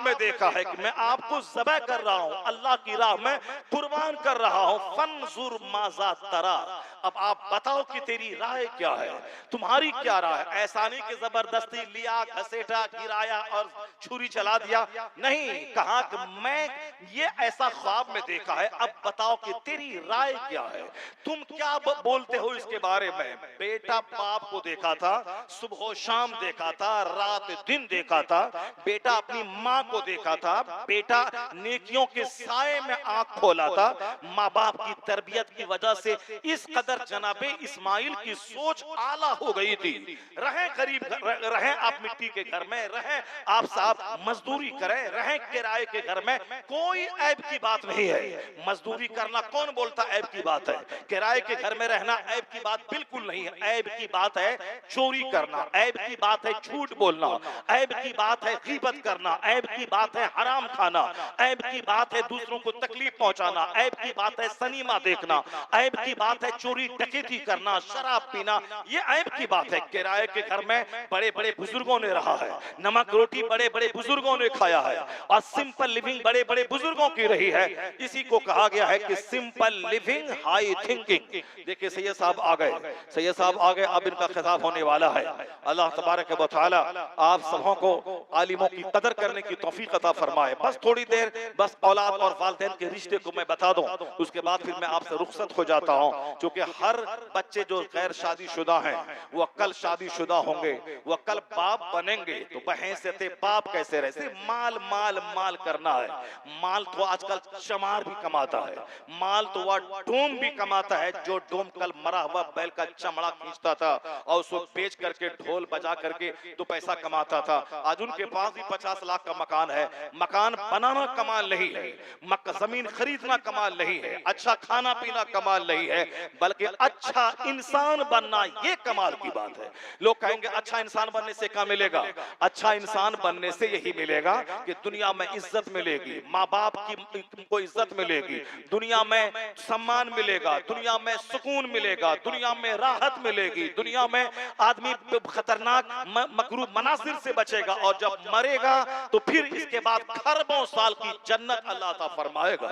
में देखा है कि मैं आपको ज़बह कर रहा हूं, अल्लाह की राह में कुर्बान कर रहा हूं, फंजुर माज़ा तरा, अब आप बताओ कि तेरी राय क्या है, तुम्हारी क्या राय है। ऐसा नहीं कि जबरदस्ती लिया, घसेटा, गिराया और छुरी चला दिया, नहीं, कहा कि मैं ये ऐसा ख्वाब में देखा है, अब बताओ कि तेरी राय क्या है, तुम क्या बोलते हो इसके बारे में। बेटा बाप को देखा था, सुबह शाम देखा था, रात दिन देखा था, बेटा अपनी माँ को देखा था, बेटा नेकियों के साए में आंख खोला था। माँ बाप की तरबियत की वजह से इस कदर जनाबे इस्माइल की सोच आला हो गई थी। रहे गरीब, रहे आप मिट्टी के घर में, रहे आप साहब मजदूरी करें, रहे किराए के घर में, कोई ऐब की बात नहीं है। मजदूरी करना कौन बोलता ऐब की बात है, किराए के घर में रहना ऐब की बात बिल्कुल नहीं है। ऐब की बात है चोरी करना, ऐब की बात है झूठ बोलना, ऐब की बात है गीबत करना, ऐब की बात है हराम खाना, ऐब की बात है दूसरों को तकलीफ पहुंचाना, ऐब की बात है सनीमा देखना, ऐब की बात है चोरी डकैती करना, शराब पीना, ये ऐब की बात है। किराए के घर में बड़े बड़े बुजुर्गों ने रहा है, नमक रोटी बड़े बड़े बुजुर्गों ने खाया है, और सिंपल लिविंग बड़े बड़े बुजुर्गों की रही है। इसी को कहा गया है कि सिंपल लिविंग हाई थिंकिंग। देखिए सैयद साहब आ गए, सैयद साहब आ गए, अब इनका खिताब होने वाला है। अल्लाह तबारक व तआला आप सबों को आलिमों की कदर करने की तौफीक अता फरमाए। बस थोड़ी देर, बस औलाद और वालिदैन के रिश्ते को मैं बता दूं, उसके बाद फिर मैं आपसे रुखसत हो जाता हूं, क्योंकि हर बच्चे जो गैर शादीशुदा हैं वो कल शादीशुदा होंगे, वो कल बाप बनेंगे, तो बहैसियत बाप कैसे रहे। सिर्फ माल माल माल करना है। माल तो आजकल चमार भी कमाता है, माल तो वह डोम भी कमाता है, जो डोम कल मरा हुआ बैल का चमड़ा खींचता था और उसको बेच करके ढोल बजा करके तो पैसा कमाता था। आज उनके पास भी 50 लाख का मकान है। मकान बनाना कमाल नहीं है, जमीन खरीदना कमाल नहीं है, अच्छा खाना पीना कमाल नहीं है, बल्कि अच्छा इंसान बनना ये कमाल की बात है। लोग कहेंगे अच्छा इंसान बनने से क्या मिलेगा, अच्छा इंसान बनने से यही मिलेगा कि दुनिया में इज्जत मिलेगी, माँ बाप की को इज्जत मिलेगी, दुनिया में सम्मान मिलेगा, दुनिया में सुकून मिलेगा, दुनिया में राहत मिलेगी, दुनिया में आदमी खतरनाक मकरूह मनासिर से बचेगा, और जब मरेगा तो फिर इसके बाद खरबों साल की जन्नत अल्लाह ता फरमाएगा।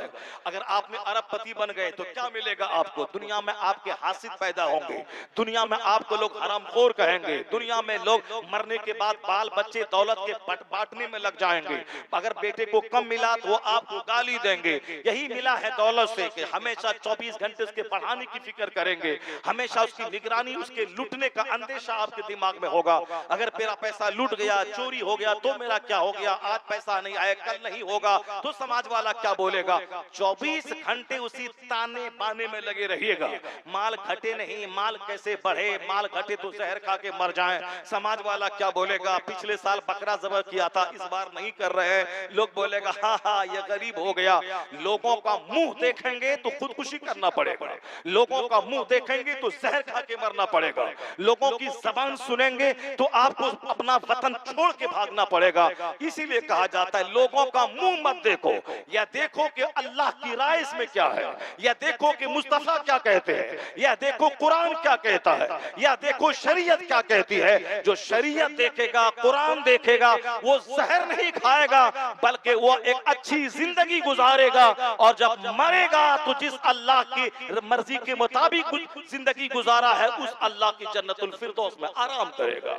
अगर आपने अरबपति बन गए तो क्या मिलेगा आपको, दुनिया में आपके हासिद पैदा होंगे, दुनिया में आपको लोग हरामखोर कहेंगे, दुनिया में लोग मरने के बाद बाल बच्चे दौलत के बांटने में लग जाएंगे। अगर बेटे को कम मिला तो वो आपको गाली देंगे। यही मिला है दौलत से कि हमेशा 24 घंटे उसके पढ़ाने की फिक्र करेंगे, हमेशा उसकी निगरानी, उसके लूटने का अंदेशा आपके दिमाग में होगा। अगर मेरा पैसा लूट गया, चोरी हो गया तो मेरा क्या हो गया, आज पैसा नहीं आया कल नहीं होगा तो समाज वाला क्या बोलेगा। 24 घंटे उसी ताने बाने में लगे रहिएगा, माल घटे नहीं, माल कैसे बढ़े, माल घटे तो जहर खा के मर जाएं, समाज वाला क्या बोलेगा। पिछले साल बकरा ज़बह किया था, इस बार नहीं कर रहे हैं, लोग बोलेगा हाँ हाँ ये गरीब हो गया। लोगों का मुंह देखेंगे तो खुदकुशी करना पड़ेगा, लोगों का मुंह देखेंगे तो जहर खा के मरना पड़ेगा, लोगों की जबान सुनेंगे तो आपको अपना वतन छोड़ के भागना पड़ेगा। इसीलिए कहा जाता है लोगों का मुंह मत देखो, या देखो कि अल्लाह की राय इसमें क्या है, या देखो कि मुस्तफा क्या कहते हैं, या देखो कुरान क्या कहता है, या देखो शरीयत क्या कहती है। जो शरीयत देखेगा, कुरान देखेगा, वो जहर नहीं खाएगा बल्कि वो एक अच्छी जिंदगी गुजारेगा, और जब मरेगा तो जिस अल्लाह की मर्जी के मुताबिक जिंदगी गुजारा है उस अल्लाह की जन्नतुल फिरदौस में आराम करेगा।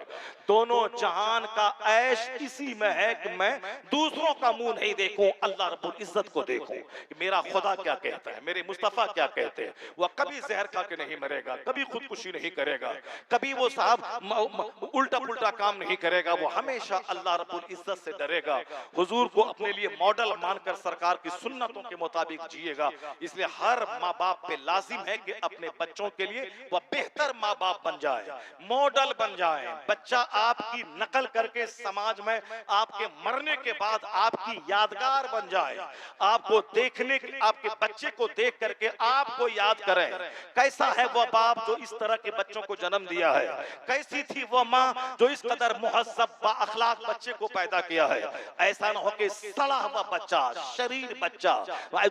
दोनों जहान का ऐश इसी में है कि मैं दूसरों का मुंह नहीं देखूं, अल्लाह रब्बुल इज्जत को देखूं कि मेरा खुदा क्या कहता है, मेरे मुस्तफा क्या कहते हैं। वह कभी जहर खा के नहीं मरेगा, कभी खुदकुशी नहीं करेगा, कभी वो साहब उल्टा पुल्टा काम नहीं करेगा, वो हमेशा अल्लाह रब्बुल इज्जत से डरेगा। हुजूर को अपने लिए मॉडल मानकर सरकार की सुन्नतों के मुताबिक जिएगा। इसलिए हर माँ बाप पे लाजिम है कि अपने बच्चों के लिए वह बेहतर माँ बाप बन जाए, मॉडल बन जाए। बच्चा आपकी नकल करके समाज में आपके मरने के बाद आपकी यादगार बन जाए, आपको देखने, आपके बच्चे को देख करके आपको याद करें कैसा है वह बाप जो इस तरह के बच्चों को जन्म दिया है, कैसी थी वह माँ जो इस कदर मुहज्जब बाअखलाक बच्चे को पैदा किया है। ऐसा न हो कि सड़ा हुआ बच्चा, शरीर बच्चा,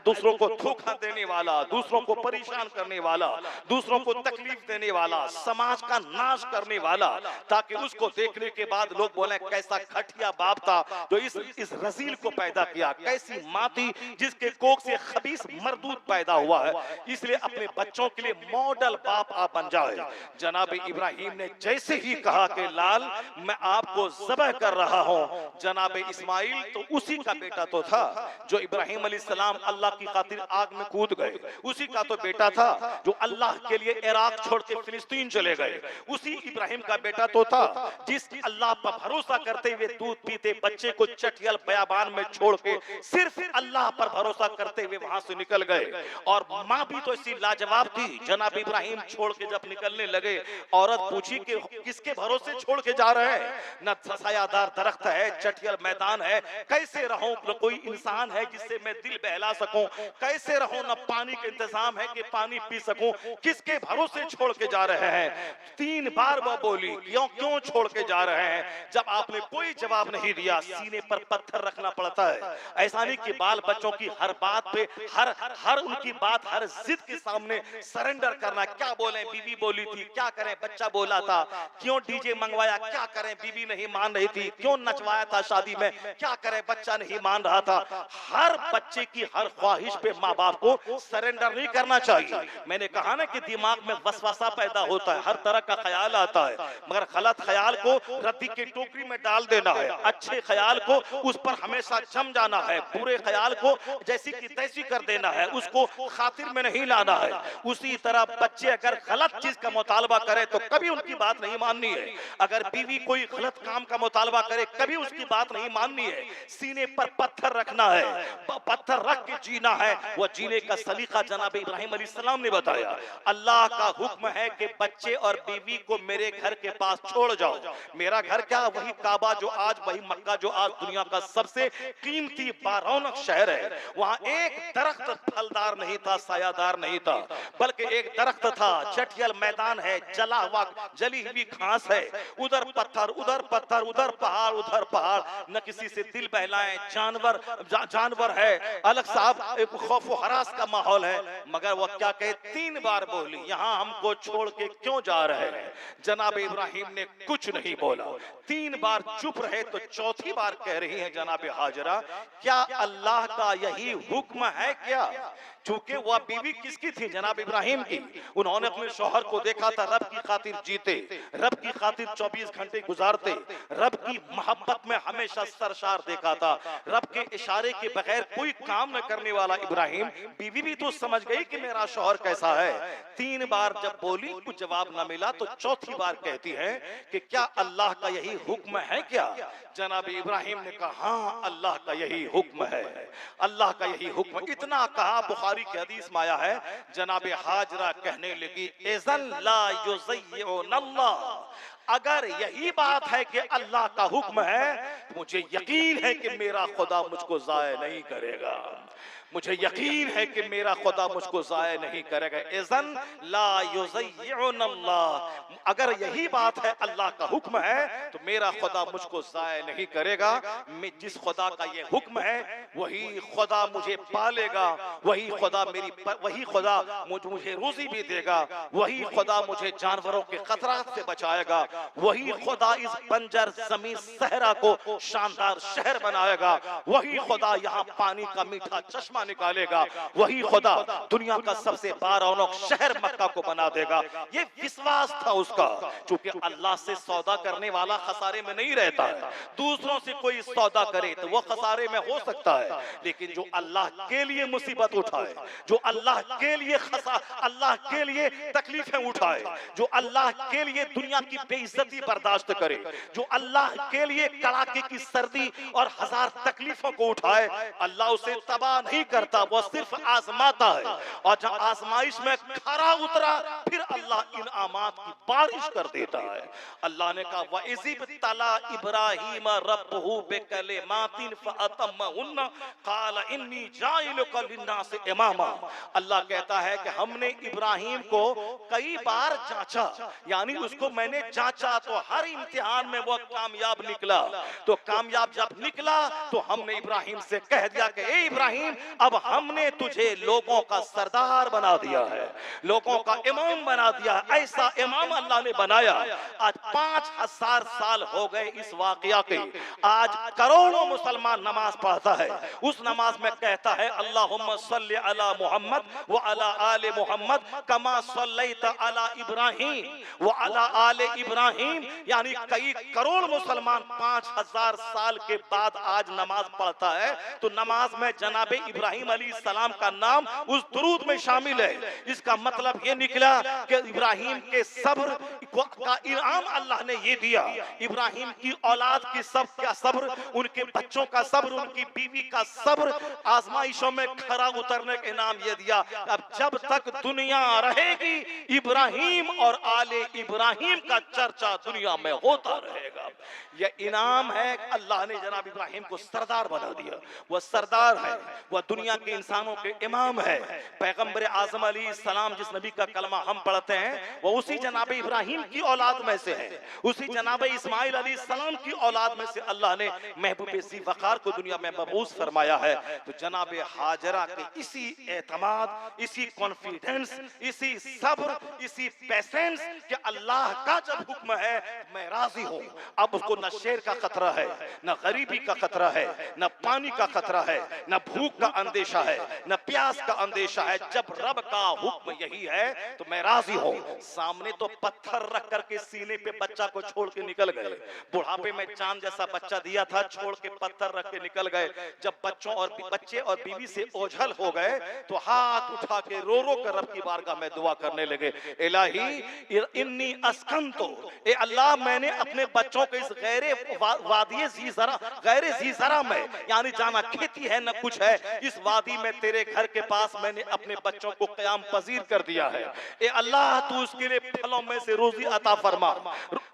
दूसरों को धोखा देने वाला, दूसरों को परेशान करने वाला, दूसरों को तकलीफ देने वाला, समाज का नाश करने वाला, ताकि उसको देखने के बाद लोग बोले कैसा घटिया बाप था जो इस रजील को पैदा किया, कैसी माँ थी जिसके कोख से खबीस मरदूद पैदा हुआ है। इसलिए अपने बच्चों के लिए मॉडल बाप आप बन जाए। जनाब इब्राहिम ने जैसे ही कहा कि लाल मैं आपको ज़बह कर रहा हूँ, जनाब इस्माइल तो उसी का बेटा तो था जो इब्राहिम अलैहिस्सलाम अल्लाह की खातिर आग में कूद गए, उसी का तो बेटा था जो अल्लाह के लिए इराक छोड़ के फिलिस्तीन चले गए, उसी इब्राहिम का बेटा तो था जिस अल्लाह पर भरोसा करते हुए दूध पीते बच्चे को चटियल बयाबान में छोड़ के सिर्फ अल्लाह पर भरोसा करते हुए वहां से निकल गए। और माँ भी तो ऐसी लाजवाब थी, जनाब इब्राहिम छोड़ के जब निकलने लगे, औरत पूछी कि किसके भरोसे छोड़ के जा रहे हैं, न सायादार दरख्त है, चटियल मैदान है, कैसे रहूं, न कोई इंसान है जिससे मैं दिल बहला सकूं, कैसे रहूं, न पानी का इंतजाम है कि पानी पी सकूं, किसके भरोसे छोड़ के जा रहे हैं। 3 बार वो बोली क्यों क्यों छोड़ के जा रहे हैं। जब आपने कोई जवाब नहीं दिया, सीने पर पत्थर रखना पड़ता है। ऐसा नहीं कि बाल बच्चों की हर बात पे हर उनकी बात हर जिद के सामने सरेंडर करना। क्या बोले, बीवी बोली थी, क्या करें, बच्चा बोला था, क्यों डीजे मंगवाया, क्या करें, बीवी नहीं मान रही थी, क्यों नचवाया था शादी में, क्या करें, बच्चा नहीं मान रहा था। हर बच्चे की हर ख्वाहिश पे माँ बाप को सरेंडर नहीं करना चाहिए। मैंने कहा ना कि दिमाग में वसवसा पैदा होता है, हर तरह का ख्याल आता है, मगर गलत ख्याल को रद्दी की टोकरी में डाल देना है, अच्छे ख्याल को उस पर हमेशा जम जाना है, बुरे ख्याल को जैसी की तैसी कर देना है, उसको खातिर में नहीं लाना है। उसी तरह बच्चे अगर गलत चीज का मुतालबा करे तो कभी उनकी बात नहीं माननी है। अगर बीवी कोई गलत काम का मुतालबा करे कभी उसकी बात नहीं माननी है। सीने पर पत्थर रखना है, पत्थर रख के जीना है। वह जीने का सलीका जनाब इब्राहिम अलैहिस्सलाम ने बताया। अल्लाह का हुक्म है कि बच्चे और बीवी को मेरे घर के पास छोड़ जाओ। मेरा घर क्या, वही काबा जो आज, वही मक्का जो आज दुनिया का सबसे कीमती बारौनक शहर है। वहां एक दरख्त फलदार नहीं था, सायादार नहीं था, बल्कि एक दरख्त था, चटियल मैदान है, जला हुआ जली हुई घास है, उधर पत्थर उधर पत्थर, उधर पहाड़, न किसी से दिल बहलाएं, जानवर है, अलग साहब एक खौफ व हरास का माहौल है। मगर वह क्या कहे, 3 बार बोली यहाँ हमको छोड़ के क्यों जा रहे हैं। जनाब इब्राहिम ने कुछ नहीं बोला, 3 बार चुप रहे तो चौथी बार कह रही है जनाब हाजरा, क्या अल्लाह का यही हुक्म है क्या। चूंकि वह बीवी किसकी थी, जनाब इब्राहिम की। उन्होंने अपने शौहर को देखा था, रब की खातिर जीते, रब की खातिर 24 घंटे गुजारते, रब की मोहब्बत में हमेशा सरशार देखा था, रब के इशारे के बगैर कोई काम न करने वाला इब्राहिम। बीवी भी तो समझ गई कि मेरा शौहर कैसा है। 3 बार जब बोली कुछ जवाब न मिला तो चौथी बार कहती है कि क्या अल्लाह का यही हुक्म है क्या। जनाब इब्राहिम ने कहा हाँ अल्लाह का यही हुक्म है, अल्लाह का यही हुक्म। इतना कहा, बुखारी की हदीस में आया है, जनाब हाजरा कहने लगी इज़न ला युज़य्युनल्लाह, अगर यही बात है कि अल्लाह का हुक्म है, मुझे यकीन है कि मेरा खुदा मुझको ज़ाय नहीं करेगा, मुझे यकीन है कि मेरा खुदा मुझको ज़ाय नहीं करेगा। इज़न ला युज़य्युनल्लाह, अगर यही बात है अल्लाह का हुक्म है तो मेरा खुदा मुझको ज़ाय नहीं करेगा। मैं जिस खुदा का ये हुक्म है वही खुदा मुझे पालेगा, वही खुदा मुझे रोजी भी देगा, वही खुदा मुझे जानवरों के खतरात से बचाएगा, वही खुदा इस बंजर जमीन सहरा को शानदार शहर बनाएगा, वही खुदा यहाँ पानी का मीठा चश्मा निकालेगा, वही खुदा दुनिया का सबसे बारौनक शहर मक्का को बना देगा। ये विश्वास था उसका। चूंकि अल्लाह से सौदा करने वाला खसारे में नहीं रहता है। दूसरों से कोई सौदा करे तो वो खसारे में हो सकता है, लेकिन जो अल्लाह के लिए मुसीबत उठाए, जो अल्लाह के लिए तकलीफें उठाए, जो अल्लाह के लिए दुनिया की बेइज्जती बर्दाश्त करे, जो अल्लाह के लिए कड़ाके की सर्दी और 1000 तकलीफों को उठाए, अल्लाह उसे तबाह नहीं करता, वो सिर्फ आजमाता है। और जब आजमाइश में खरा उतरा फिर अल्लाह इनामात की बारिश कर देता है। अल्लाह ने कहा वइज़ तला इब्राहीम रब्बहु बिकलिमातिन फअतम्महुन्ना क़ाल इन्नी जाइलुका लिन्नासि इमामा। अल्लाह कहता है कि हमने इब्राहिम को कई बार जांचा, यानी उसको मैंने जांच जांचा तो हर इम्तिहान में वो कामयाब निकला। तो कामयाब जब निकला तो हमने इब्राहिम से कह दिया कि ए इब्राहिम, अब हमने तुझे लोगों का सरदार बना दिया है, लोगों का इमाम बना दिया। ऐसा इमाम अल्लाह ने बनाया। आज 5000 साल हो गए इस वाकया के। आज करोड़ों मुसलमान नमाज पढ़ता है, उस नमाज में कहता है अल्लाहुम्मा सल्ली अला मुहम्मद व अला आले मुहम्मद कमा सल्लैता अला इब्राहिम व अला आले इब्राहिम। यानी कई करोड़ मुसलमान 5000 साल के बाद आज नमाज पढ़ता है तो नमाज में जनाबे इब्राहिम अलैहिस्सलाम का नाम उस दुरूद में शामिल है। इसका मतलब ये निकला कि इब्राहिम के सब्र का इनाम अल्लाह ने ये दिया। इब्राहिम की औलाद की क्या सब्र, उनके बच्चों का सब्र, उनकी बीवी का सब्र, आजमाइशों में खरा उतरने का इनाम ये दिया। अब जब तक दुनिया रहेगी इब्राहिम और आले इब्राहिम का चर्चा दुनिया में होता रहेगा। यह इनाम है, अल्लाह ने जनाब इब्राहिम को सरदार बना दिया। वह सरदार है, वह दुनिया के इंसानों के इमाम है। पैगंबर आजम अलैहिस्सलाम जिस नबी का कलमा हम पढ़ते हैं वो उसी जनाब इब्राहिम की औलाद में से है, उसी जनाब इस्माइल अलैहिस्सलाम की औलाद में से अल्लाह ने महबूब सी वकार को दुनिया में मबूस फरमाया है। तो जनाब हाजरा के इसी एतमाद, इसी कॉन्फिडेंस, इसी सब्र, इसी पेशेंस कि अल्लाह का जब हुक्म है मैं राजी हूं। अब उसको न शेर का खतरा है, न गरीबी का खतरा है, न पानी का खतरा है, न भूख का अंदेशा है, न प्यास का अंदेशा है। जब रब का हुक्म यही है तो मैं राजी हूं। सामने तो पत्थर रख करके सीने पे बच्चा को छोड़ के निकल गए, बुढ़ापे में चांद जैसा बच्चा दिया था, छोड़ के पत्थर रख के निकल गए। जब बच्चे और बीवी से ओझल हो गए तो हाथ उठा के रो रो कर रब की बारगाह में दुआ करने लगे, इलाही इन्नी अस्कंतो, ए अल्लाह मैंने अपने बच्चों को इस गैर ज़ीज़रा में, यानी जाना खेती है न कुछ है, इस वादी में तेरे घर के पास मैंने अपने बच्चों को क़याम पजीर कर दिया है। ए अल्लाह तू उसके लिए फलों में से रोजी अता फरमा,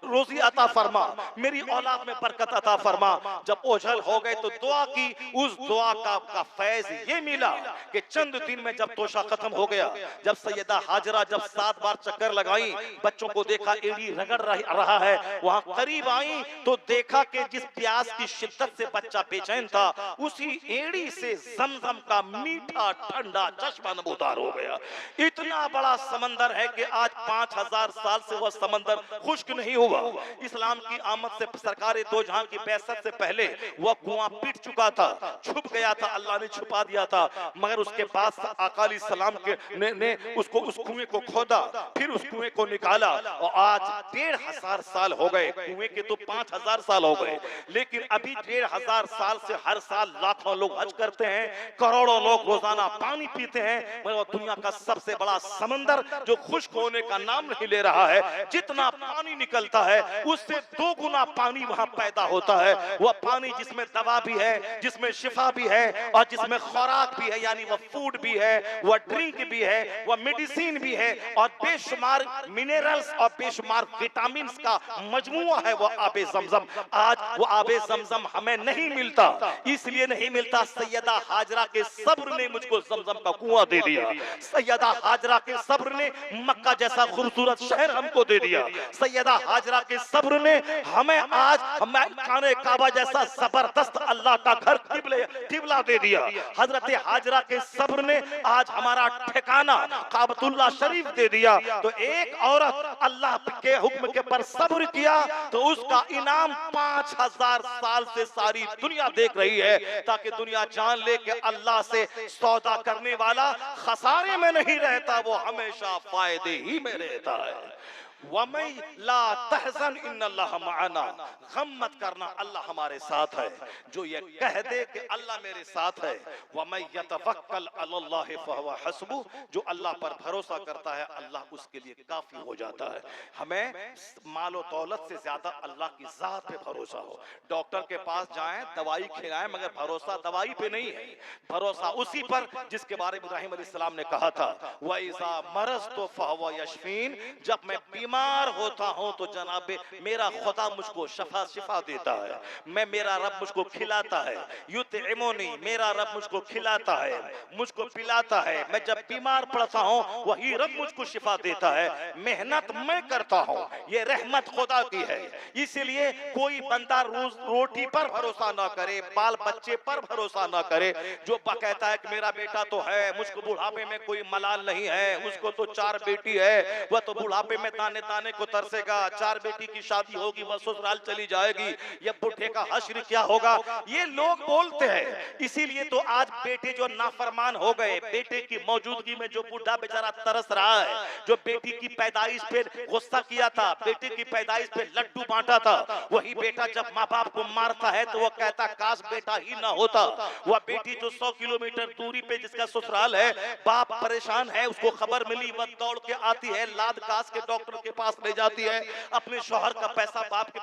रोजी अता फरमा, मेरी औलाद में बरकत अता फरमा। जब ओझल हो गए तो दुआ की, उस दुआ का फैज ये मिला कि चंद दिन में जब तोशा खत्म हो गया, जब सैयदा हाजरा जब 7 बार चक्कर लगाई, बच्चों को देखा एड़ी रगड़ रहा है, वहां करीब आई तो देखा कि जिस प्यास की शिद्दत से बच्चा बेचैन था उसी एड़ी से ज़मज़म का मीठा ठंडा चश्मा नमूदार हो गया। इतना बड़ा समंदर है कि आज 5000 साल से वह समंदर खुश्क नहीं हुआ। इस्लाम की आमद से सरकारे दो जहां की बैसत से पहले वह कुआं पीट चुका था, छुप गया था, अल्लाह ने छुपा दिया था। मगर उसके बाद आका अलैहिस्सलाम ने उसको उस कुएं को खोदा, फिर उस कुएं को निकाला और आज 1500 साल हो गए। कुएं के तो 5000 साल हो गए, लेकिन अभी 1500 साल से हर साल लाखों लोग हज करते हैं, करोड़ों लोग रोजाना पानी पीते हैं। मगर दुनिया का सबसे बड़ा समंदर जो खुश्क होने का नाम नहीं ले रहा है, जितना पानी निकलता है उससे 2 गुना पानी वहां पैदा होता है। वह पानी जिसमें दवा भी है, जिसमें शिफा भी है और जिसमें खुराक भी है, यानी वह फूड भी है, वह ड्रिंक भी है, वह मेडिसिन भी है और बेशुमार मिनरल्स और बेशुमार विटामिन का मजमुआ है वो आबे ज़मज़म। आज वो आबे ज़मज़म हमें नहीं मिलता, इसलिए नहीं मिलता सैयदा हाजरा के सब्र ने मुझको ज़मज़म का कुआं दे दिया। सैयदा हाजरा के सब्र ने मक्का जैसा खूबसूरत शहर हमको दे दिया। सैयदा हाजरा के सब्र ने हमें आज खाने काबा जैसा जबरदस्त अल्लाह का घर किबला दे दिया। हजरत हाजरा के सब्र ने आज हमारा ठिकाना काबतुल्लाह शरीफ दे दिया। तो एक औरत अल्लाह के हुक्म के पर सब्र किया तो उसका इनाम 5000 साल से सारी दुनिया देख रही है, ताकि दुनिया जान ले कि अल्लाह से सौदा करने वाला खसारे में नहीं रहता, वो हमेशा फायदे ही में रहता है। वमै ला तहज़न इन्नल्लाह मअना, गम मत करना अल्लाह हमारे साथ है। जो ये कह दे कि अल्लाह मेरे साथ है, वमै यतवक्कल अलल्लाह फहुवा हस्बु, जो अल्लाह पर भरोसा करता है अल्लाह उसके लिए काफी हो जाता है। हमें मालो दौलत से ज्यादा अल्लाह की जात पे भरोसा हो। डॉक्टर के पास जाएं, दवाई खिलाएं, मगर भरोसा दवाई पे नहीं है, भरोसा उसी पर जिसके बारे में इब्राहिम अलैहिस्सलाम ने कहा था, व इज़ा मरज़तु फहुवा यशफीन, जब मैं बीमार होता हूं तो जनाबे मेरा खुदा मुझको शिफा देता है, मेरा रब मुझको खिलाता है। युतइमुनी, मेरा रब मुझको खिलाता है, मुझको पिलाता है। मैं जब बीमार पड़ता हूं वही रब मुझको शिफा देता है। मेहनत मैं करता हूं, ये रहमत खुदा की है। इसीलिए कोई बंदा रोज रोटी पर भरोसा ना करे, बाल बच्चे पर भरोसा ना करे। जो कहता है कि मेरा बेटा तो है, मुझको बुढ़ापे में कोई मलाल नहीं है, उसको तो 4 बेटी है, वह तो बुढ़ापे में दाने दाने को तरसेगा, 4 बेटी की शादी होगी, वह ससुराल चली जाएगी, ये बुढ़े का हश्र क्या होगा, ये लोग बोलते हैं। इसीलिए तो आज बेटे जो नाफरमान हो गए, बेटे की मौजूदगी में जो बूढ़ा बेचारा तरस रहा है, जो बेटी की पैदाइश पे गुस्सा किया था, बेटे की पैदाइश पे लड्डू बांटा था, वही बेटा जब माँ बाप को मारता है तो वह कहता काश बेटा ही ना होता। वह बेटी जो 100 किलोमीटर दूरी पे जिसका ससुराल है, बाप परेशान है, उसको खबर मिली, वह दौड़ के आती है, लाद कास के डॉक्टर के पास ले जाती है, अपने शौहर का पैसा बाप के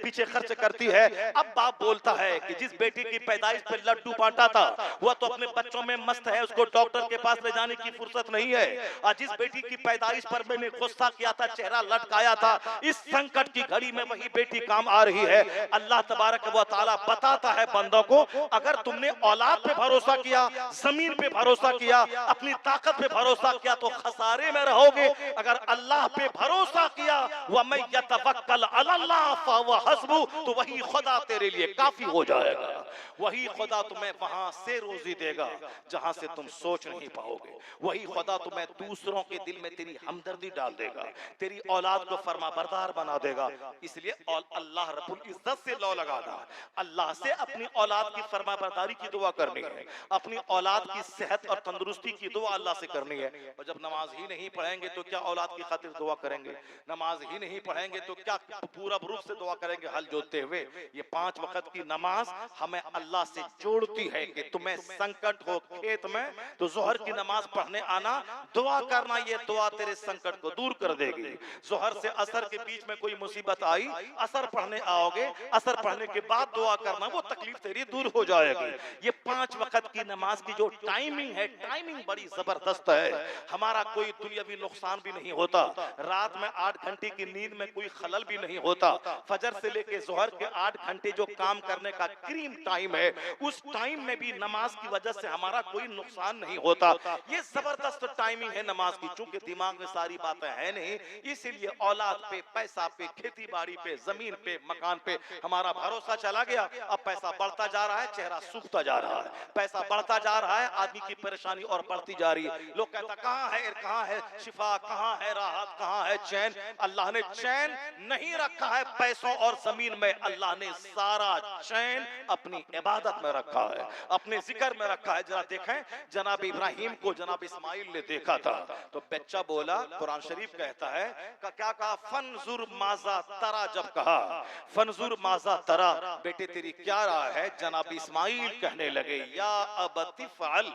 पीछे खर्च करती है। अब बाप बोलता है कि जिस बेटी की पैदाइश पे लड्डू बांटा था वह तो अपने बच्चों में मस्त है, उसको डॉक्टर के पास ले जाने की फुर्सत नहीं है। और जिस बेटी की पैदाइश पर मैंने गुस्सा किया था, चेहरा लटकाया था, इस संकट की घड़ी में वही बेटी काम आ रही है। अल्लाह तबारक व तआला बताता है बंदों को, अगर तुमने औलाद पे भरोसा किया, जमीन पे भरोसा किया, अपनी ताकत पे भरोसा किया तो खसारे में रहोगे। अगर अल्लाह पे भरोसा किया, वमन यतवक्कल अलल्लाह फहुव हस्बु, तो वही खुदा तेरे लिए काफी हो जाएगा। वही खुदा तुम्हें वहां से रोजी देगा जहां से तुम सोच नहीं पाओगे। वही खुदा तुम्हें दूसरों के दिल में तेरी हमदर्दी डाल देगा, तेरी औलाद को फरमाबरदार बना देगा। इसलिए अल्लाह रब्बुल इज्जत से लौ लगाना, अल्लाह से अपनी औलाद की फरमाबरदारी की दुआ करनी है, अपनी औलाद की सेहत और तंदुरुस्ती की दुआ अल्लाह से करनी है। और जब नमाज ही नहीं पढ़ेंगे तो क्या औलाद की खातिर दुआ करेंगे? नमाज ही नहीं पढ़ेंगे तो क्या पूरा रूप से दुआ करेंगे हल जोतते हुए? ये 5 वक्त की नमाज हमें अल्लाह से जोड़ती है कि तुम्हें संकट हो खेत में तो जोहर की नमाज पढ़ने आना, दुआ करना, ये दुआ तेरे संकट को दूर कर देगी। जोहर से असर के बीच में कोई मुसीबत आई, असर पढ़ने आओगे, असर पढ़ने के बाद दुआ करना, वो तकलीफ तेरी दूर हो जाएगी। ये 5 वक्त की नमाज की जो टाइमिंग है, टाइमिंग बड़ी जबरदस्त है। हमारा कोई दुनियावी नुकसान भी नहीं होता, रात में 8 घंटे की नींद में कोई खलल भी नहीं होता। फजर से लेके जोहर के 8 घंटे जो काम करने का क्रीम टाइम है, उस टाइम में भी नमाज की वजह से हमारा कोई नुकसान नहीं होता। ये जबरदस्त टाइमिंग है नमाज की। चूंकि दिमाग में सारी बातें हैं नहीं, इसीलिए औलाद पे, पैसा पे, खेती बाड़ी पे, जमीन पे, मकान पे हमारा भरोसा चला गया। अब पैसा बढ़ता जा रहा है, चेहरा सूखता जा रहा है, पैसा बढ़ता जा रहा है, आदमी की परेशानी और बढ़ती जा रही है। लोग कहता कहां है शिफा, कहां है राहत, कहां है चैन? अल्लाह ने चैन नहीं रखा है पैसों और जमीन में, अल्लाह ने सारा चैन अपनी इबादत में रखा है, अपने जिक्र में रखा है। जरा देखें, जनाब इब्राहिम को जनाब इस्माइल ने देखा था तो बच्चा बोला, कुरान शरीफ कहता है क्या कहा? फनजुर माजा तरा। जब कहा फनजुर माजा तरा, बेटे तेरी क्या राय है? जनाब इस्माइल कहने लगे, या अबती फअल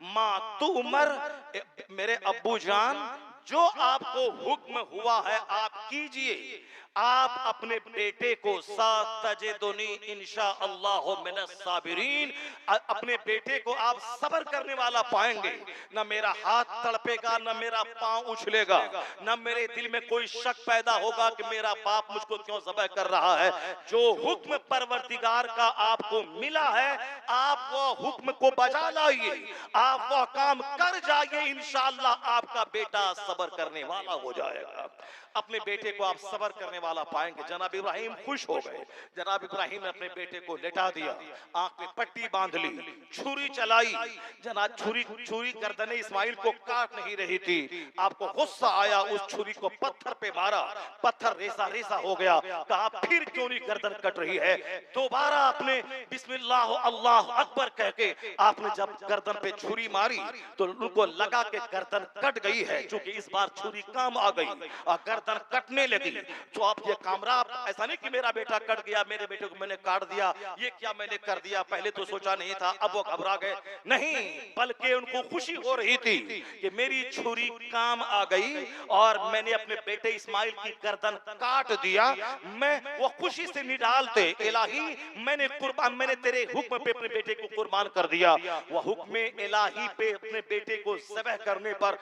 मा तुमर, मेरे अब्बू जान जो आपको हुक्म हुआ है आप कीजिए। आप अपने बेटे को सातजिदुनी इंशाअल्लाहु मिनस साबिरीन, अपने बेटे को आप सब्र करने वाला पाएंगे। न मेरा हाथ तड़पेगा, न मेरा पांव उछलेगा, न मेरे दिल में कोई शक पैदा होगा कि मेरा बाप मुझको क्यों ज़बह कर रहा है। जो हुक्म परवरदिगार का आपको मिला है, आप वो हुक्म को बजा लाइए, आप वो काम कर जाइए, इंशाअल्लाह आपका बेटा सब्र करने वाला हो जाएगा। अपने बेटे को आप सब्र करने वाला पाएंगे। जनाब इब्राहिम खुश हो गए। जनाब इब्राहिम ने अपने बेटे को लेटा दिया, आंख पे पट्टी बांध ली, छुरी चलाई। जनाब छुरी गर्दने इस्माइल को काट नहीं रही थी। आपको गुस्सा आया, उस छुरी को पत्थर पे मारा, पत्थर रेसा रेसा हो गया। कहा फिर क्यों नहीं गर्दन कट रही है? दोबारा आपने बिस्मिल्लाह अल्लाह अकबर कह के आपने जब गर्दन पे छुरी मारी तो उनको लगा कि गर्दन कट गई है। चूंकि इस बार छुरी काम आ गई और गर्दन कटने लगी, तो आप ये कामरा, ऐसा नहीं कि मेरा बेटा कट गया, मेरे बेटे को मैंने काट दिया, ये क्या मैंने कर दिया, पहले तो सोचा नहीं था, अब वो घबरा गए। नहीं, बल्कि के उनको खुशी हो रही थी कि मेरी छुरी काम आ गई और मैंने अपने बेटे इस्माइल की गर्दन काट दिया। मैं वो खुशी से निडालते, इलाही मैंने तेरे हुक्म पे अपने बेटे को कुर्बान कर दिया। वह हुक्म इलाही पे अपने बेटे को ज़बह करने पर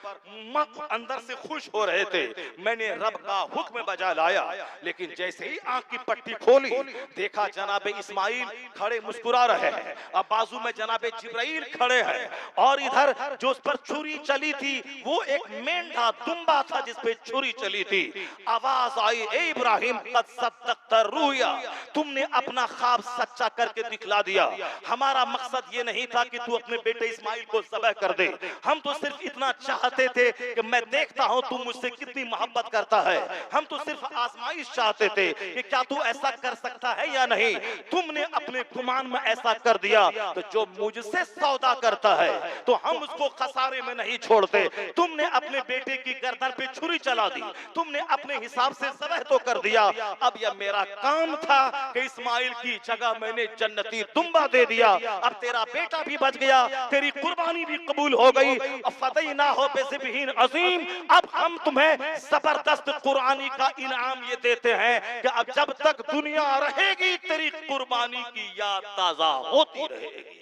मक अंदर से खुश हो रहे थे। मैंने रब का हुक्म बजा लाया, लेकिन जैसे ही आंख की पट्टी खोली देखा जनाब इस्माइल खड़े मुस्कुरा रहे हैं, अब बाजू में जनाब जिब्राइल खड़े हैं और इधर जो उस पर छुरी चली थी वो एक मेंढा दुम्बा था जिस पे छुरी चली थी। आवाज आई, ए इब्राहिम कद सद्दक़्ता रुया, तुमने अपना ख्वाब सच्चा करके दिखला दिया। हमारा मकसद ये नहीं था कि तू अपने बेटे इस्माइल को ज़बह कर दे, हम तो सिर्फ इतना चाहते थे कि मैं देखता हूं तू मुझसे कितनी मोहब्बत करता है। हम तो सिर्फ आजमाइश चाहते थे कि क्या तू ऐसा कर सकता है या नहीं। तुमने अपने गुमान में ऐसा कर दिया, तो जो मुझसे सौदा करता है तो हम उसको खसारे में नहीं छोड़ते। तुमने अपने बेटे की गर्दन पे छुरी चला दी, तुमने अपने हिसाब से ज़बह तो कर दिया। अब यह मेरा काम था कि इस्माइल की जगह मैंने जन्नती दुम्बा दे दिया। अब तेरा बेटा भी बच गया, तेरी कुर्बानी भी कबूल हो गई। फतैना हो बेज़िबहिन अज़ीम, अब हम तुम्हें जबरदस्त कुर्बानी का इनाम ये देते हैं कि अब जब तक दुनिया रहेगी तेरी कुर्बानी की याद ताजा होती रहेगी।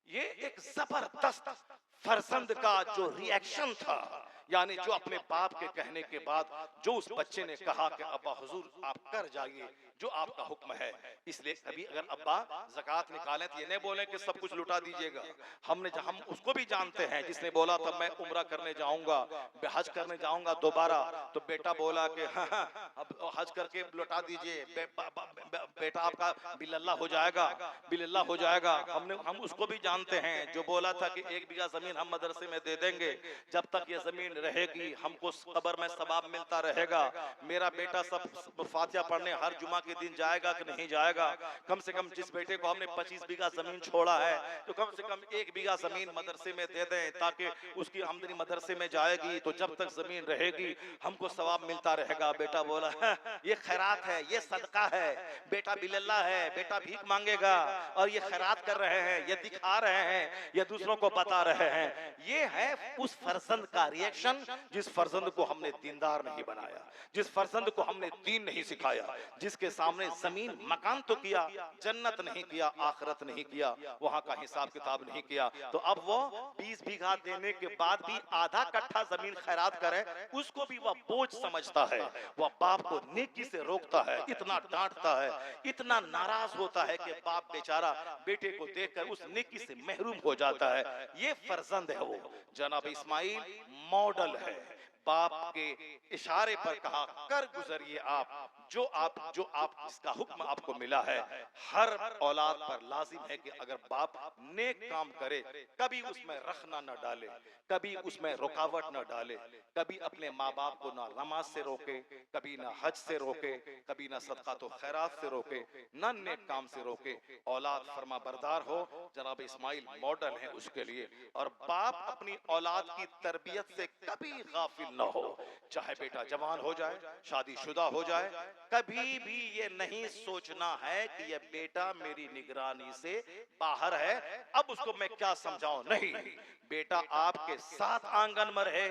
ये एक जबरदस्त फर्जंद का जो रिएक्शन था, यानी जो अपने बाप के कहने के बाद जो उस बच्चे ने कहा कि अब्बा हुजूर आप कर जाइए जो आपका हुक्म है। इसलिए कभी अगर अब्बा ज़कात निकालें तो ये नहीं बोलें कि सब कुछ लुटा दीजिएगा। हम उसको भी जानते हैं जिसने बोला था मैं उम्रा करने जाऊंगा, हज करने जाऊंगा दोबारा, तो बेटा बोला कि हाँ हाँ अब हज करके लुटा दीजिए, बेटा आपका बिल्ला हो जाएगा, बिल्ला हो जाएगा। हम उसको भी जानते हैं जो बोला था कि 1 बीघा जमीन हम मदरसे में दे देंगे, जब तक ये जमीन रहेगी हमको कब्र में सवाब मिलता रहेगा। मेरा बेटा सब फातिहा पढ़ने हर जुमा के दिन जाएगा कि नहीं जाएगा। कम से कम जिस बेटे को हमने 25 बीघा जमीन छोड़ा है तो कम से कम 1 बीघा जमीन मदरसे में दे दें ताकि उसकी आमदनी मदरसे में जाएगी, तो जब तक जमीन रहेगी हमको सवाब मिलता रहेगा। बेटा बोला ये खैरात है, ये सदका है, बेटा बिल्ला है, बेटा भीख मांगेगा और ये खैरात कर रहे हैं, ये दिखा रहे हैं, ये दूसरों को बता रहे हैं। ये है उस फर्जंद का रिएक्शन जिस फर्जंद को हमने दीनदार नहीं बनाया, जिस फर्जंद को हमने दीन नहीं सिखाया, जिसके सामने जमीन मकान तो किया, जन्नत नहीं किया, आखिरत नहीं किया, वहां का हिसाब किताब नहीं किया। तो अब वो 20 बीघा देने के बाद भी आधा कट्ठा जमीन खैरात करे, उसको भी वह बोझ समझता है। वह बाप को नेकी से रोकता है, इतना डांटता है, इतना नाराज होता है कि बाप बेचारा बेटे को देखकर उस नेकी से महरूम हो जाता है। ये फर्जंद है। वो जनाब इस्माइल मॉडल है। बाप के इशारे पर कहा कर गुजरिए आप, जो आप जिसका हुक्म आपको मिला है। हर औलाद पर लाजिम है कि अगर बाप नेक काम करे कभी उसमें रखना न डाले, कभी उसमें रुकावट न डाले, कभी अपने माँ बाप को ना नमाज से रोके, कभी ना हज से रोके, कभी ना सदका तो खैरात से रोके, ना नेक काम से रोके। औलाद फरमा बरदार हो, जनाब इस्माइल मॉडल है उसके लिए। और बाप अपनी औलाद की तरबियत से कभी गाफिल न हो, चाहे बेटा जवान हो जाए, शादीशुदा हो जाए, कभी भी ये नहीं सोचना है कि ये बेटा मेरी निगरानी से बाहर है, अब उसको मैं क्या समझाऊं। नहीं, बेटा आपके साथ आंगन में रहे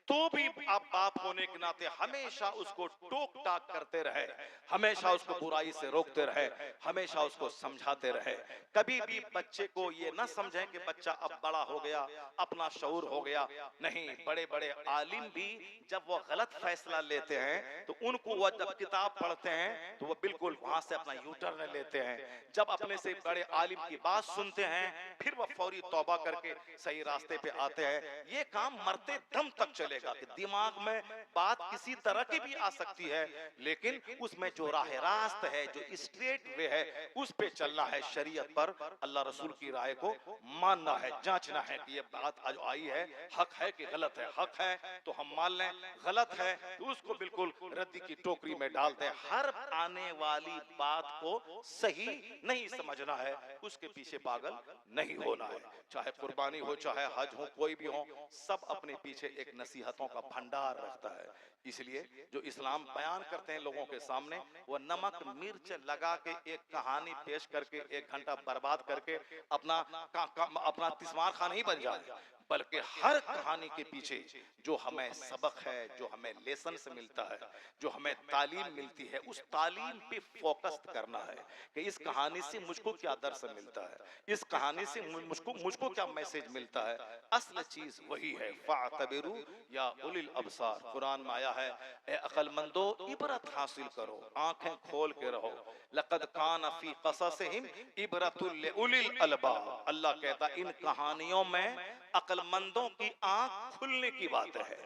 तो भी आप बाप होने के नाते हमेशा उसको टोक टाक करते रहे, हमेशा उसको बुराई से रोकते रहे, हमेशा उसको समझाते रहे। कभी भी बच्चे को ये ना समझें कि बच्चा अब बड़ा हो गया, अपना शऊर हो गया। नहीं, बड़े बड़े आलिम भी जब वो गलत फैसला लेते हैं तो उनको वो जब किताब पढ़ते हैं तो वो बिल्कुल वहां से अपना यूटर्न लेते हैं। जब अपने से बड़े आलिम की बात सुनते हैं फिर वो फौरी तौबा करके सही रास्ते पे आते हैं। ये काम मरते दम तक चलेगा कि दिमाग में बात किसी तरह की भी आ सकती है, लेकिन उसमें जो राह रास्त है, जो स्ट्रेट वे है, उस पे चलना है। शरीयत पर अल्लाह रसूल की राय को मानना है, जांचना है कि ये बात आज आई है हक है कि गलत है। हक है तो हम मान लें, गलत है तो उसको बिल्कुल रद्दी की टोकरी में डाल दें। हर आने वाली बात को सही नहीं समझना है, उसके पीछे पागल नहीं होना है। चाहे कुर्बानी हो, चाहे हज हो, कोई भी हो, सब अपने पीछे एक नसीहत नसीहतों का भंडार रखता है। इसलिए जो इस्लाम बयान करते हैं लोगों के सामने, वो नमक मिर्च लगा के एक कहानी पेश करके 1 घंटा बर्बाद करके अपना अपना तिस्मार खान नहीं बन जाए, बल्कि हर कहानी के पीछे जो हमें सबक है, जो हमें लेसन से मिलता है, जो हमें तालीम मिलती है, उस तालीम पे फोकस करना है कि इस कहानी से मुझको क्या दर्स मिलता है, इस कहानी से मुझको क्या मैसेज मिलता है। असल चीज वही है, फातबिरू या उलिल अबसार, कुरान में आया है, ए अक्लमंदो इबरत हासिल करो, आंखें खोल के रहो। लक़द कान फी क़ससिहिम इबरतुल लिउलिल अलबाब, अल्लाह कहता इन कहानियों में अक्लमंदों की आंख खुलने की बात है।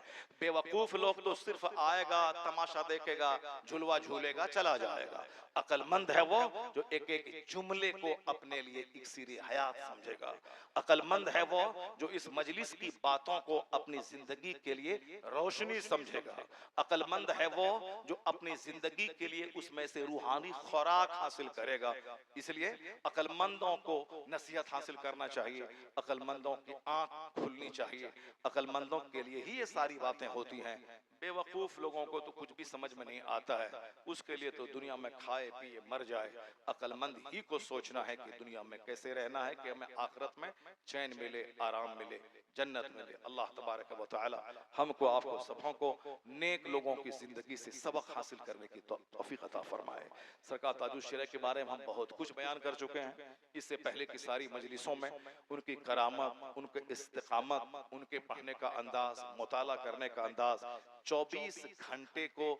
बेवकूफ लोग तो सिर्फ आएगा, तमाशा देखेगा, झुलवा झूलेगा, चला जाएगा। अक्लमंद है वो जो एक एक जुमले को अपने लिए इक्सीर हयात समझेगा। अक्लमंद है वो जो इस मजलिस की बातों को अपनी जिंदगी के लिए रोशनी समझेगा। अक्लमंद है वो जो अपनी जिंदगी के लिए उसमें से रूहानी खुराक हासिल करेगा। इसलिए अक्लमंदों को नसीहत हासिल करना चाहिए, अक्लमंदों की आंख खुलनी चाहिए, अक्लमंदों के लिए ही ये सारी बातें होती हैं। बेवकूफ लोगों को तो कुछ भी समझ में नहीं आता है, उसके लिए तो दुनिया में खाए पिए मर जाए। अक्लमंद ही को सोचना है कि दुनिया में कैसे रहना है कि हमें आखिरत में चैन मिले, आराम मिले, जन्नत मिले। अल्लाह तबारक व तआला हमको आपको सबों को नेक लोगों की जिंदगी से सबक हासिल करने की तौफीक अता फरमाए। सरकार ताजुल शरीयह के बारे में हम बहुत कुछ बयान कर चुके हैं। इससे पहले की सारी मजलिसों में उनकी करामत, उनके इस्तिकामत, उनके पढ़ने का अंदाज, मुताला करने का अंदाज, 24 घंटे को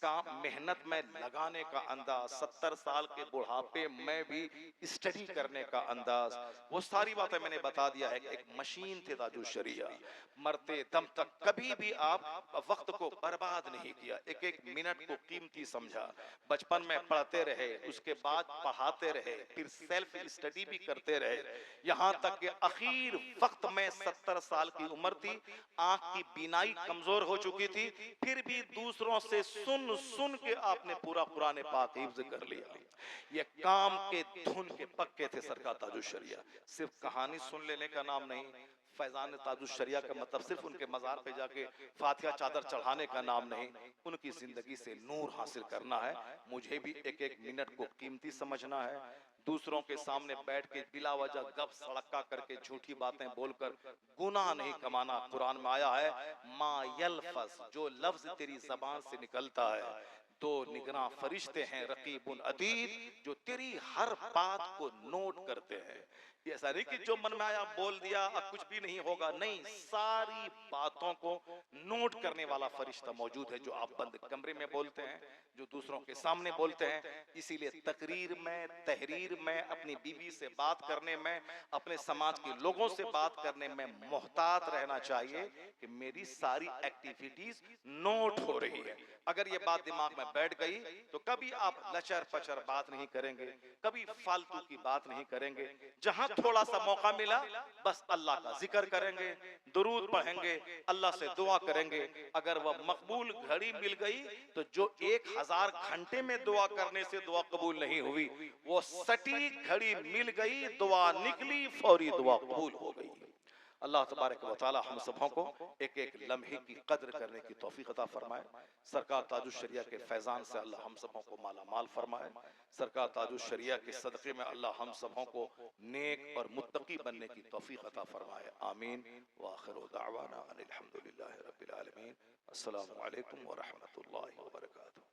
काम मेहनत में लगाने का अंदाज, 70 साल के बुढ़ापे में भी स्टडी करने का अंदाज, वो सारी बातें मैंने बता दिया है कि एक मशीन थे ताजुल शरीयह। मरते दम तक कभी भी आप वक्त को बर्बाद नहीं किया, एक एक मिनट को कीमती समझा। बचपन में पढ़ते रहे, उसके बाद पढ़ाते रहे, फिर सेल्फ स्टडी भी करते रहे, यहाँ तक कि आखिर वक्त में 70 साल की उम्र थी, आंख की बीनाई कमजोर हो चुकी थी, फिर भी दूसरों से सुन सुन के आपने पूरा कुरान पाक हिफ्ज कर लिया। ये काम के धुन के पक्के थे सरकार ताजुल शरीयह। सिर्फ कहानी सुन लेने का नाम नहीं, फैजान ताजुल शरीयह का मतलब सिर्फ उनके मजार पे जाके फातिहा चादर चढ़ाने का नाम नहीं, उनकी जिंदगी से नूर हासिल करना है। मुझे भी एक एक मिनट को कीमती समझना है। दूसरों के सामने बैठ के बिला वजह गप सड़का करके झूठी बातें बोलकर गुनाह नहीं कमाना। कुरान में आया है, मा यल्फस, जो लफ्ज तेरी जबान से निकलता है, दो निगरां फरिश्ते हैं, रकीबुन अतीद, जो तेरी हर बात को नोट करते हैं। ये ऐसा नहीं कि जो मन में आया बोल दिया, अब कुछ भी नहीं होगा, नहीं, सारी बातों को नोट करने वाला फरिश्ता मौजूद है, जो आप बंद कमरे में बोलते हैं, जो दूसरों के सामने बोलते हैं। इसीलिए तकरीर में, तहरीर में, अपनी बीवी से बात करने में, अपने समाज के लोगों से बात करने में मोहतात रहना चाहिए कि मेरी सारी एक्टिविटीज नोट हो रही है। अगर ये बात दिमाग में बैठ गई तो कभी आप लचर पचर बात नहीं करेंगे, कभी फालतू की बात नहीं करेंगे। जहां थोड़ा सा मौका मिला बस अल्लाह का जिक्र करेंगे, दुरूद पढ़ेंगे, अल्लाह से दुआ करेंगे। अगर वह मकबूल घड़ी मिल गई तो जो 1000 घंटे में दुआ करने से दुआ कबूल नहीं हुई, वो सटीक घड़ी मिल गई, दुआ निकली, फौरी दुआ कबूल हो गई। अल्लाह तबारक व तआला हम सबों को एक एक लम्हे की कद्र करने की तौफीक अता फरमाए। सरकार ताजुल शरीयह के फैजान से अल्लाह हम सबों को माला माल फरमाए। सरकार ताजुल शरीयह के सदक़े में अल्लाह हम सबों को नेक और मुत्तकी बनने की तौफीक अता फरमाए। आमीन व आखिरु दावाना अनिल हम्दुलिल्लाहि रब्बिल आलमीन। अस्सलामु अलैकुम व रहमतुल्लाहि व बरकातुहू।